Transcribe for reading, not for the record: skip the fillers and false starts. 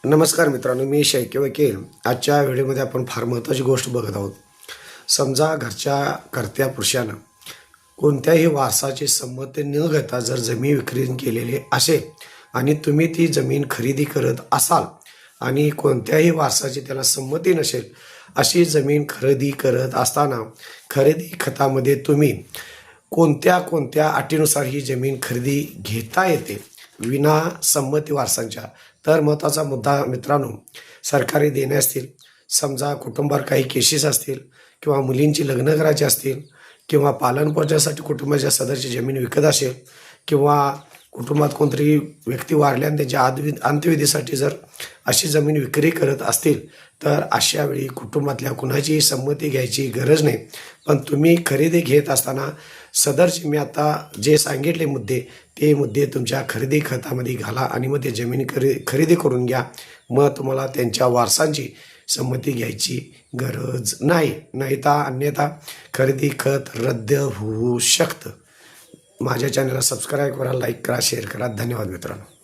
नमस्कार मित्रांनो, मी शैक्य वकील. आजच्या व्हिडिओमध्ये आपण फार महत्त्वाची गोष्ट बघत आहोत. समजा घरच्या कर्त्या पुरुषानं कोणत्याही वारसाची संमती न घेता जर जमीन विक्री केलेली असेल आणि तुम्ही ती जमीन खरेदी करत असाल आणि कोणत्याही वारसाची त्याला संमती नसेल, अशी जमीन खरेदी करत असताना खरेदी खतामध्ये तुम्ही कोणत्या कोणत्या अटीनुसार ही जमीन खरेदी घेता येते विना संमती वारसांच्या. तर महत्त्वाचा मुद्दा मित्रांनो, सरकारी देणे असतील, समजा कुटुंबावर काही केसेस असतील किंवा मुलींची लग्न करायची असतील किंवा पालनपोषणासाठी कुटुंबाच्या सदस्य जमीन विकत असेल किंवा कुटुंबात कोणतरी व्यक्ती वारल्या आणि त्यांच्या अंत्यविधीसाठी जर अशी जमीन विक्री करत असतील, तर अशा वेळी कुटुंबातल्या कुणाची संमती घ्यायची गरज नाही. पण तुम्ही खरेदी घेत असताना सदरचे मी आता जे सांगितले मुद्दे, ते मुद्दे तुमच्या खरेदी खतामध्ये घाला आणि मग ते जमीन खरेदी करून घ्या. मग तुम्हाला त्यांच्या वारसांची संमती घ्यायची गरज नाही. नाहीतर अन्यथा खरेदी खत रद्द होऊ शकतं. माझ्या चॅनलला सबस्क्राईब करा, लाईक करा, शेअर करा. धन्यवाद मित्रांनो.